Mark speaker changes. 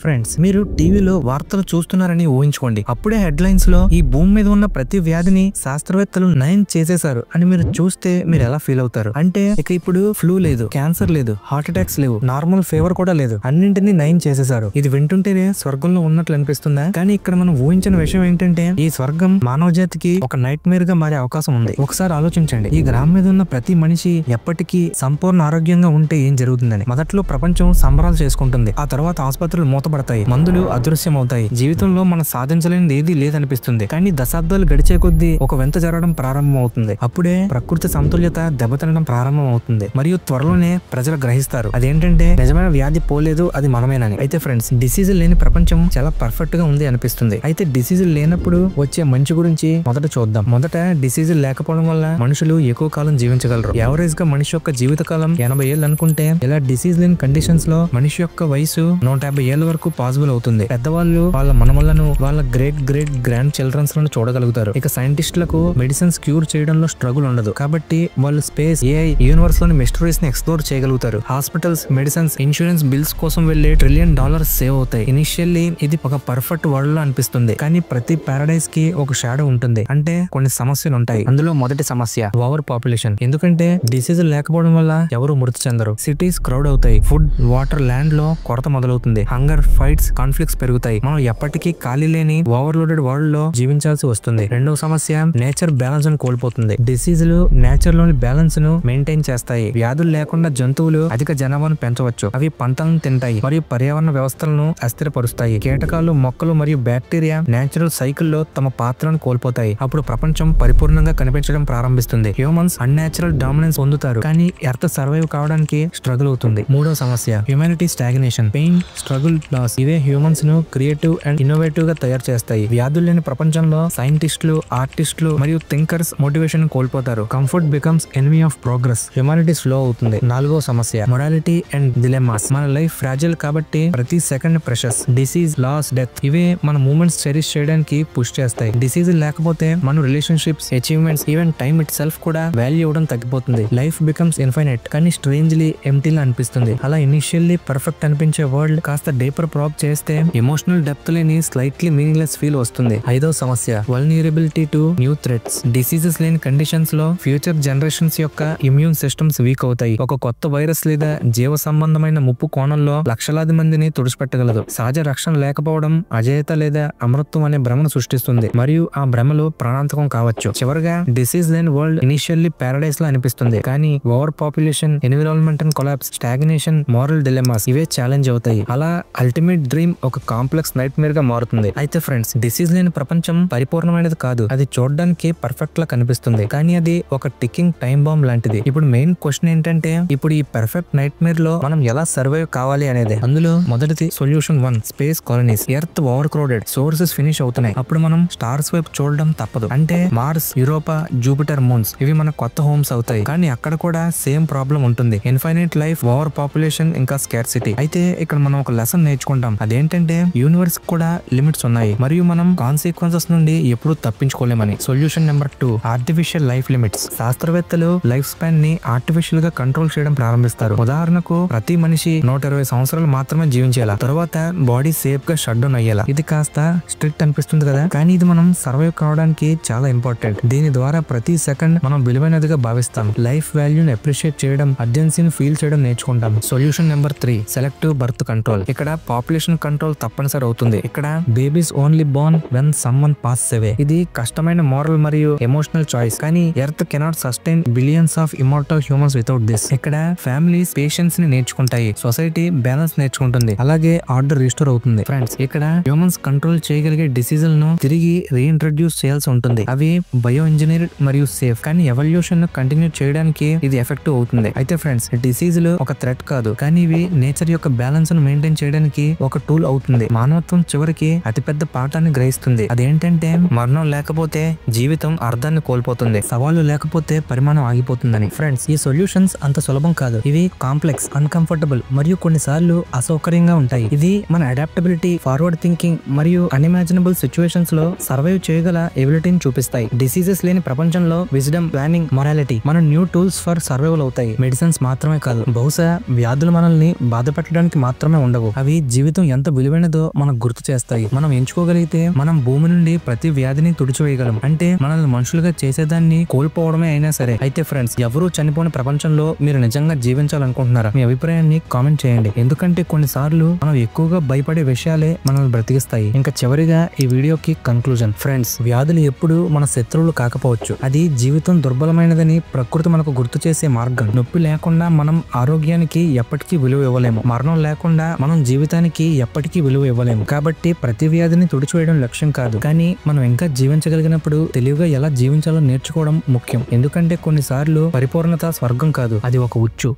Speaker 1: Friends, మీరు టీవీలో వార్తలు చూస్తున్నారని ఊహించుకోండి. అప్పుడే హెడ్లైన్స్ లో ఈ భూమి మీద ఉన్న ప్రతి వ్యాధిని శాస్త్రవేత్తలు నయం చేసేశారు అని మీరు చూస్తే మీరు ఎలా ఫీల్ అవుతారు? అంటే ఇక ఇప్పుడు ఫ్లూ లేదు, క్యాన్సర్ లేదు, హార్ట్ అటాక్స్ లేవు, నార్మల్ ఫీవర్ కూడా లేదు, అన్నింటినీ నయం చేసేశారు. ఇది వింటుంటేనే స్వర్గంలో ఉన్నట్లు అనిపిస్తుందా? కానీ ఇక్కడ మనం ఊహించిన విషయం ఏంటంటే ఈ స్వర్గం మానవ జాతికి ఒక నైట్ మేర్ గా మారే అవకాశం ఉంది. ఒకసారి ఆలోచించండి, ఈ గ్రహం మీద ఉన్న ప్రతి మనిషి ఎప్పటికీ సంపూర్ణ ఆరోగ్యంగా ఉంటే ఏం జరుగుతుందని. మొదట్లో ప్రపంచం సంబరాలు చేసుకుంటుంది, ఆ తర్వాత ఆసుపత్రులు మూతపడతాయి, మందులు అదృశ్యం అవుతాయి, జీవితంలో మనం సాధించలేనిది ఏదీ లేదనిపిస్తుంది. కానీ దశాబ్దాలు గడిచే కొద్దీ ఒక వింత జరగడం ప్రారంభం అవుతుంది. అప్పుడే ప్రకృతి సమతుల్యత దెబ్బతినడం ప్రారంభం అవుతుంది మరియు త్వరలోనే ప్రజలు గ్రహిస్తారు అదేంటంటే నిజమైన వ్యాధి పోలేదు, అది మనమేనని. అయితే ఫ్రెండ్స్, డిసీజ్ లేని ప్రపంచం చాలా పర్ఫెక్ట్ గా ఉంది అనిపిస్తుంది. అయితే డిసీజ్ లేనప్పుడు వచ్చే మంచి గురించి మొదట చూద్దాం. మొదట డిసీజ్ లేకపోవడం వల్ల మనుషులు ఎక్కువ కాలం జీవించగలరు. యావరేజ్ గా మనిషి యొక్క జీవిత కాలం 80 ఏళ్ళు అనుకుంటే, ఇలా డిసీజ్ లేని కండిషన్స్ లో మనిషి యొక్క వయసు 150 ఏళ్ల వరకు పాసిబుల్ అవుతుంది. పెద్దవాళ్ళు వాళ్ళ మనవలను, వాళ్ళ గ్రేట్ గ్రేట్ గ్రాండ్ చిల్డ్రన్స్ లను చూడగలుగుతారు. ఇక సైంటిస్టులకు మెడిసిన్స్ క్యూర్ చేయడంలో స్ట్రగుల్ ఉండదు, కాబట్టి వాళ్ళు స్పేస్, ఏఐ, యూనివర్స్ లోని మిస్టరీస్ ని ఎక్స్ప్లోర్ చేయగలుగుతారు. హాస్పిటల్స్, మెడిసిన్స్, ఇన్సూరెన్స్ బిల్స్ కోసం వెళ్లే $1 ట్రిలియన్ సేవ్ అవుతాయి. ఇనిషియల్లీ ఇది ఒక పర్ఫెక్ట్ వరల్డ్ లో అనిపిస్తుంది, కానీ ప్రతి పారడైస్ కి ఒక షాడో ఉంటుంది. అంటే కొన్ని సమస్యలు ఉంటాయి. అందులో మొదటి సమస్య ఓవర్ పాపులేషన్. ఎందుకంటే డిసీజ్ లేకపోవడం వల్ల ఎవరు మృతి చెందరు. సిటీస్ క్రౌడ్ అవుతాయి, ఫుడ్, వాటర్, ల్యాండ్ లో కొరత మొదలవుతుంది, హంగర్, ఫైట్స్, కాన్ఫ్లిక్ట్స్ పెరుగుతాయి. మనం ఎప్పటికీ ఖాళీ లేని ఓవర్లోడెడ్ వరల్డ్ లో జీవించాల్సి వస్తుంది. రెండవ సమస్య నేచర్ బ్యాలెన్స్ ను కోల్పోతుంది. డిసీజులు నేచర్ లోని బ్యాలెన్స్ ను మెయింటైన్ చేస్తాయి. వ్యాధులు లేకుండా జంతువులు అధిక జనాభాను పెంచవచ్చు. అవి పంటలను తింటాయి మరియు పర్యావరణ వ్యవస్థలను అస్థిరపరుస్తాయి. కీటకాలు, మొక్కలు మరియు బ్యాక్టీరియా నేచురల్ సైకిల్ లో తమ పాత్రను కోల్పోతాయి. అప్పుడు ప్రపంచం పరిపూర్ణంగా కనిపించడం ప్రారంభిస్తుంది. హ్యూమన్స్ అన్యాచురల్ డామినెన్స్ పొందుతారు, కానీ ఎర్త్ సర్వైవ్ కావడానికి స్ట్రగుల్ అవుతుంది. మూడో సమస్య humanity stagnation. Pain, struggle, loss ఇవే హ్యూమన్స్ ను క్రియేటివ్ అండ్ ఇన్నోవేటివ్ గా తయారు చేస్తాయి. వ్యాధులు లేని ప్రపంచంలో సైంటిస్టులు, ఆర్టిస్టులు మరియు థింకర్స్ మోటివేషన్ కోల్పోతారు. Comfort becomes enemy of progress. Humanity slow అవుతుంది. నాలుగో సమస్య మొరాలిటీ అండ్ డిలెమాస్. మన లైఫ్ ఫ్రాజిల్ కాబట్టి ప్రతి second precious. Disease, loss, death ఇవే మన మూమెంట్స్ చెరిష్ చేయడానికి పుష్ చేస్తాయి. డిసీజ్ లేకపోతే మన relationships, achievements, even time itself కూడా వాల్యూ ఇవ్వడం తగ్గిపోతుంది. లైఫ్ బికమ్స్ ఇన్ఫైనైట్ కానీ స్ట్రేంజ్లీ ఎంప్టీలా అనిపిస్తుంది. అలా ఇనిషియల్లీ పర్ఫెక్ట్ అనిపించే వరల్డ్ కాస్త డీపర్ ప్రాబ్ చేస్తే ఎమోషనల్ డెప్త్ లేని స్లైట్లీ మీనింగ్లెస్ ఫీల్ వస్తుంది. ఐదో సమస్య vulnerability to new threats. Diseases లేని కండిషన్స్ లో ఫ్యూచర్ జనరేషన్స్ యొక్క ఇమ్యూన్ సిస్టమ్స్ వీక్ అవుతాయి. ఒక కొత్త వైరస్ లేదా జీవ సంబంధమైన ముప్పు కోణంలో లక్షలాది మందిని తుడిచిపెట్టగలదు. సహజ రక్షణ లేకపోవడం అజేయత లేదా అమృత్వం అనే భ్రమను సృష్టిస్తుంది మరియు ఆ భ్రమలు ప్రాణాంతకం కావచ్చు. చివరగా డిసీజ్ లేని వరల్డ్ ఇనిషియల్లీ పారడైస్ లా అనిపిస్తుంది, కానీ over population, environmental collapse, stagnation, moral dilemmas ఇవే ఛాలెంజ్ అవుతాయి. అలా అల్టిమేట్ డ్రీమ్ ఒక కాంప్లెక్స్ నైట్ మేర్ గా మారుతుంది. అయితే ఫ్రెండ్స్, డిసీజ్ లేని ప్రపంచం పరిపూర్ణమైనది కాదు. అది చూడడానికి పర్ఫెక్ట్ లా కనిపిస్తుంది, కానీ అది ఒక టికింగ్ టైం బాంబ్ లాంటిది. ఇప్పుడు మెయిన్ క్వశ్చన్ ఏంటంటే, ఇప్పుడు ఈ పర్ఫెక్ట్ నైట్ మేర్ లో మనం ఎలా సర్వైవ్ కావాలి అనేది. అందులో మొదటిది solution 1 space colonies. Earth over crowded, sources finish అవుతున్నాయి. అప్పుడు మనం స్టార్స్ వైపు చూడడం తప్పదు. అంటే మార్స్, యూరోపా, జూపిటర్, మూన్స్ ఇవి మన కొత్త హోమ్స్ అవుతాయి. కానీ అక్కడ కూడా సేమ్ ప్రాబ్లం ఉంటుంది. ఇన్ఫైనైట్ లైఫ్, ఓవర్ పాపులేషన్, ఇంకా స్కార్సిటీ. అయితే ఇక్కడ మనం ఒక లెసన్ నేర్చుకుంటాం. అదేంటంటే యూనివర్స్ కూడా లిమిట్స్ ఉన్నాయి మరియు మనం కాన్సిక్వెన్సెస్ నుండి ఎప్పుడూ తప్పించుకోలేమని. Solution number 2 artificial life limits. శాస్త్రవేత్తలు లైఫ్ స్పాన్ ని ఆర్టిఫిషియల్ గా కంట్రోల్ చేయడం ప్రారంభిస్తారు. ఉదాహరణకు ప్రతి మనిషి 120 సంవత్సరాలు మాత్రమే జీవించేలా, తర్వాత బాడీ సేఫ్ గా షట్ డౌన్ అయ్యేలా. ఇది కాస్త స్ట్రిక్ట్ అనిపిస్తుంది కదా, కానీ ఇది మనం సర్వైవ్ కావడానికి చాలా ఇంపార్టెంట్. దీని ద్వారా ప్రతి సెకండ్ మనం విలువైనదిగా భావిస్తాం. లైఫ్ వాల్యూని అప్రిషియేట్ చేయడం, అర్జెన్సీని ఫీల్ చేయడం నేర్చుకుంటాం. Solution number 3 selective birth control. ఇక్కడ పాపులేషన్ కంట్రోల్ తప్పనిసరి అవుతుంది. ఇక్కడ babies only Born when someone passes away. ఇది కష్టమైన మోరల్ మరియు ఎమోషనల్ చాయిస్, కానీ earth cannot sustain billions of immortal humans without this. ఇక్కడ ఫ్యామిలీస్ పేషెన్స్ ని నేర్చుకుంటాయి, సొసైటీ బ్యాలెన్స్ నేర్చుకుంటుంది, అలాగే ఆర్డర్ రిస్టోర్ అవుతుంది. ఫ్రెండ్స్, ఇక్కడ హ్యూమన్స్ కంట్రోల్ చేయగలిగే డిసీజులను తిరిగి రీఇంట్రడ్యూస్ చేయాల్సి ఉంటుంది. అవి బయో ఇంజనీర్డ్ మరియు సేఫ్, కానీ ఎవల్యూషన్ ను కంటిన్యూ చేయడానికి ఇది ఎఫెక్టివ్ అవుతుంది. అయితే ఫ్రెండ్స్, డిసీజులు ఒక థ్రెట్ కాదు, కానీ ఇవి నేచర్ యొక్క బ్యాలెన్స్ ను మెయింటైన్ చేయడానికి ఒక టూల్ అవుతుంది. మానవత్వం చివరికి అతిపెద్ద పాఠాన్ని గ్రహిస్తుంది. అదేంటంటే మరణం లేకపోతే జీవితం అర్థాన్ని కోల్పోతుంది, సవాలు లేకపోతే పరిమాణం ఆగిపోతుందని. ఫ్రెండ్స్, ఈ సొల్యూషన్స్ అంత సులభం కాదు. ఇవి కాంప్లెక్స్, అన్కంఫర్టబుల్ మరియు కొన్నిసార్లు అసౌకర్యంగా ఉంటాయి. ఇది మన అడాప్టబిలిటీ, ఫార్వర్డ్ థింకింగ్ మరియు అన్ఇమాజినబుల్ సిచ్యువేషన్స్ లో సర్వైవ్ చేయగల ఎబిలిటీని చూపిస్తాయి. డిసీజెస్ లేని ప్రపంచంలో విజ్డమ్, ప్లానింగ్, మొరాలిటీ మన న్యూ టూల్స్ ఫర్ సర్వైవల్ అవుతాయి. మెడిసిన్స్ మాత్రమే కాదు, బహుశా వ్యాధులు మనల్ని బాధ పెట్టడానికి మాత్రమే ఉండవు, అవి జీవితం ఎంత విలువైనదో మనకు గుర్తు చేస్తాయి. మనం ఎంచుకోగలిగితే మనం భూమి నుండి ప్రతి వ్యాధిని తుడిచివేయగలం. అంటే మనల్ని మనుషులుగా చేసేదాన్ని కోల్పోవడమే అయినా సరే. అయితే ఫ్రెండ్స్, ఎవరూ చనిపోయిన ప్రపంచంలో మీరు నిజంగా జీవించాలనుకుంటున్నారా? మీ అభిప్రాయాన్ని కామెంట్ చేయండి. ఎందుకంటే కొన్నిసార్లు మనం ఎక్కువగా భయపడే విషయాలే మనల్ని బ్రతికిస్తాయి. ఇంకా చివరిగా ఈ వీడియోకి కంక్లూజన్. ఫ్రెండ్స్, వ్యాధులు ఎప్పుడు మన శత్రువులు కాకపోవచ్చు. అది జీవితం దుర్బలమైనదని ప్రకృతి మనకు గుర్తు చేసే మార్గం. నొప్పి లేకుండా మనం ఆరోగ్యానికి ఎప్పటికీ విలువ ఇవ్వలేము. మరణం లేకుండా మనం జీవితానికి ఎప్పటికీ విలువ ఇవ్వలేము. కాబట్టి ప్రతి వ్యాధిని తుడిచివేయడం లక్ష్యం కాదు, కానీ మనం ఇంకా జీవించగలిగినప్పుడు తెలివిగా ఎలా జీవించాలో నేర్చుకోవడం ముఖ్యం. ఎందుకంటే కొన్నిసార్లు పరిపూర్ణత స్వర్గం కాదు, అది ఒక ఉచ్చు.